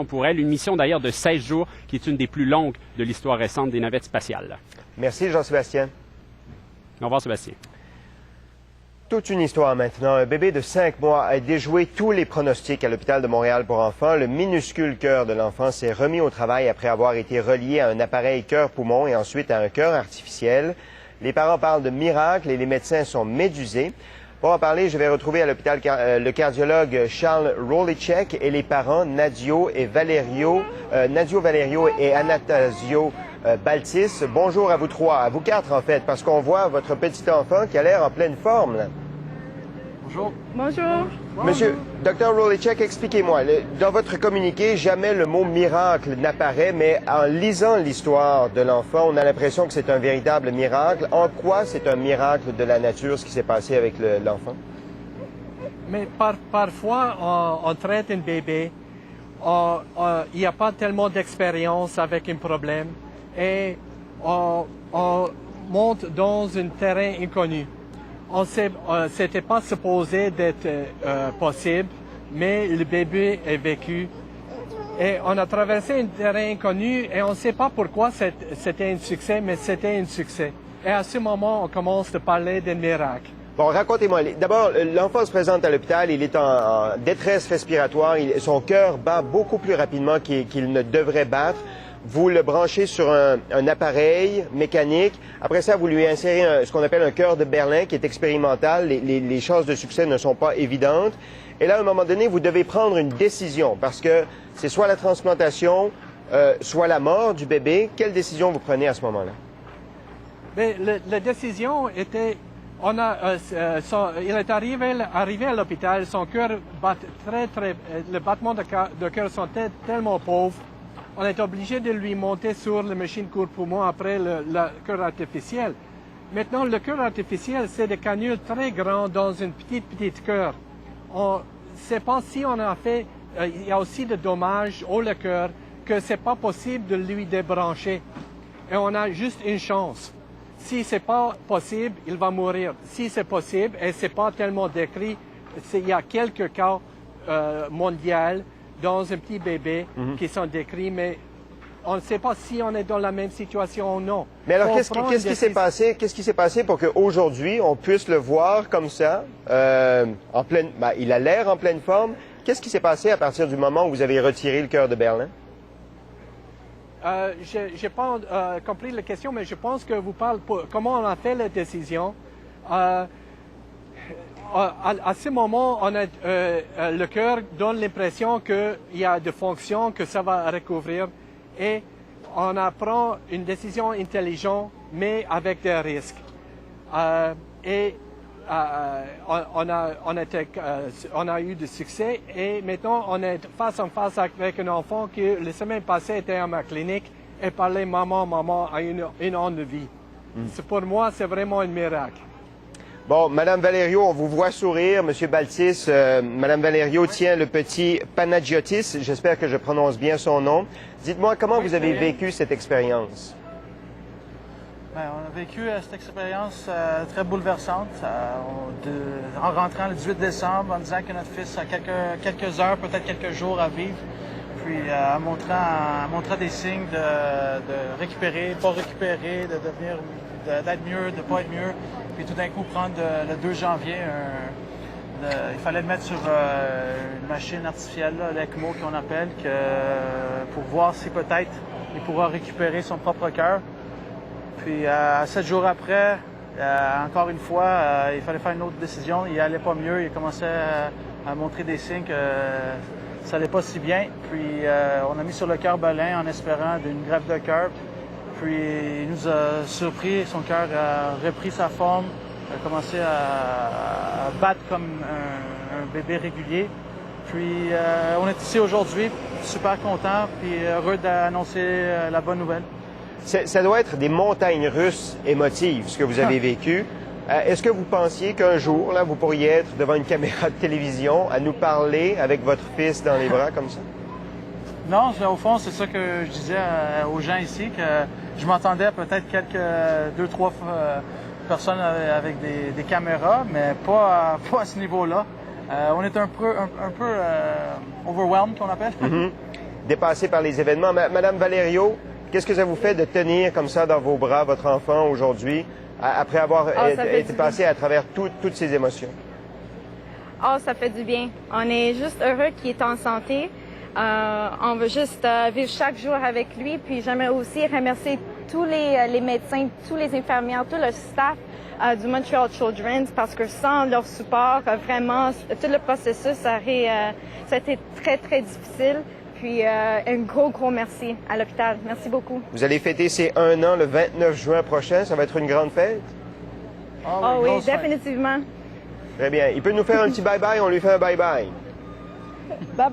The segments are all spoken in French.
pour elle. Une mission d'ailleurs de 16 jours qui est une des plus longues de l'histoire récente des navettes spatiales. Merci Jean-Sébastien. Au revoir Sébastien. Toute une histoire maintenant. Un bébé de 5 mois a déjoué tous les pronostics à l'hôpital de Montréal pour enfants. Le minuscule cœur de l'enfant s'est remis au travail après avoir été relié à un appareil cœur-poumon et ensuite à un cœur artificiel. Les parents parlent de miracle et les médecins sont médusés. Pour en parler, je vais retrouver à l'hôpital le cardiologue Charles Rolicek et les parents Nadio Valerio et Anastasio Baltis. Bonjour à vous trois, à vous quatre en fait, parce qu'on voit votre petit enfant qui a l'air en pleine forme. Là. Bonjour. Bonjour. Monsieur, Dr. Rolicek, expliquez-moi. Dans votre communiqué, jamais le mot miracle n'apparaît, mais en lisant l'histoire de l'enfant, on a l'impression que c'est un véritable miracle. En quoi c'est un miracle de la nature, ce qui s'est passé avec l'enfant? Mais parfois, on traite un bébé, il n'y a pas tellement d'expérience avec un problème et on monte dans un terrain inconnu. C'était pas supposé d'être possible, mais le bébé est vécu. Et on a traversé un terrain inconnu et on ne sait pas pourquoi c'était un succès, mais c'était un succès. Et à ce moment, on commence à parler d'un miracle. Bon, racontez-moi. D'abord, l'enfant se présente à l'hôpital, il est en détresse respiratoire, son cœur bat beaucoup plus rapidement qu'il ne devrait battre. Vous le branchez sur un appareil mécanique. Après ça, vous lui insérez ce qu'on appelle un cœur de Berlin qui est expérimental. Les chances de succès ne sont pas évidentes. Et là, à un moment donné, vous devez prendre une décision parce que c'est soit la transplantation, soit la mort du bébé. Quelle décision vous prenez à ce moment-là? Mais la décision était... il est arrivé à l'hôpital, son cœur bat le battement de cœur sont tellement pauvres. On est obligé de lui monter sur la machine cœur-poumon après le cœur artificiel. Maintenant, le cœur artificiel, c'est des canules très grandes dans une petite cœur. On ne sait pas si on a fait... il y a aussi des dommages au cœur que c'est pas possible de lui débrancher. Et on a juste une chance. Si c'est pas possible, il va mourir. Si c'est possible, et c'est pas tellement décrit, il y a quelques cas mondiaux dans un petit bébé qui sont décrits, mais on ne sait pas si on est dans la même situation ou non. Mais alors, qu'est-ce qui s'est passé? Qu'est-ce qui s'est passé pour qu'aujourd'hui, on puisse le voir comme ça, en pleine... il a l'air en pleine forme. Qu'est-ce qui s'est passé à partir du moment où vous avez retiré le cœur de Berlin? Je n'ai pas compris la question, mais je pense que vous parlez comment on a fait la décision. À ce moment, le cœur donne l'impression qu'il y a des fonctions, que ça va recouvrir, et on prend une décision intelligente, mais avec des risques. On a eu du succès et maintenant on est face en face avec un enfant qui la semaine passée était à ma clinique et parlait maman à une an de vie. Pour moi, c'est vraiment un miracle. Bon, Madame Valerio, on vous voit sourire. Monsieur Baltis, Madame Valerio tient le petit Panagiotis. J'espère que je prononce bien son nom. Dites-moi, comment vous avez vécu cette expérience? On a vécu cette expérience très bouleversante en rentrant le 18 décembre en disant que notre fils a quelques heures, peut-être quelques jours à vivre, puis en montrant des signes de récupérer, pas récupérer, d'être mieux, de pas être mieux. Puis tout d'un coup, prendre le 2 janvier, il fallait le mettre sur une machine artificielle, l'ECMO qu'on appelle, pour voir si peut-être il pourra récupérer son propre cœur. Puis 7 jours après, encore une fois, il fallait faire une autre décision. Il n'allait pas mieux, il commençait à montrer des signes que ça n'allait pas si bien. Puis on a mis sur le cœur Berlin en espérant d'une greffe de cœur. Puis il nous a surpris, son cœur a repris sa forme, a commencé à battre comme un bébé régulier. Puis on est ici aujourd'hui, super content, puis heureux d'annoncer la bonne nouvelle. Ça doit être des montagnes russes émotives, ce que vous avez vécu. Est-ce que vous pensiez qu'un jour, là, vous pourriez être devant une caméra de télévision à nous parler avec votre fils dans les bras comme ça? Non, au fond, c'est ça que je disais aux gens ici, que je m'attendais à peut-être deux, trois personnes avec des caméras, mais pas à ce niveau-là. On est un peu overwhelmed, qu'on appelle. dépassé par les événements. Madame Valerio, qu'est-ce que ça vous fait de tenir comme ça dans vos bras votre enfant aujourd'hui, après avoir été passé à travers toutes ces émotions? Oh, ça fait du bien. On est juste heureux qu'il est en santé. On veut juste vivre chaque jour avec lui. Puis j'aimerais aussi remercier tous les médecins, tous les infirmières, tout le staff du Montreal Children's parce que sans leur support, vraiment, tout le processus, ça a été très, très difficile. Puis un gros merci à l'hôpital. Merci beaucoup. Vous allez fêter ces 1 an le 29 juin prochain. Ça va être une grande fête? Oh oui, définitivement. Très bien. Il peut nous faire un petit bye-bye? On lui fait un bye-bye. Bye-bye. Bye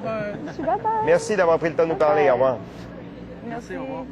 bye. Bye-bye. Merci d'avoir pris le temps de nous parler. Au revoir. Merci. Au revoir.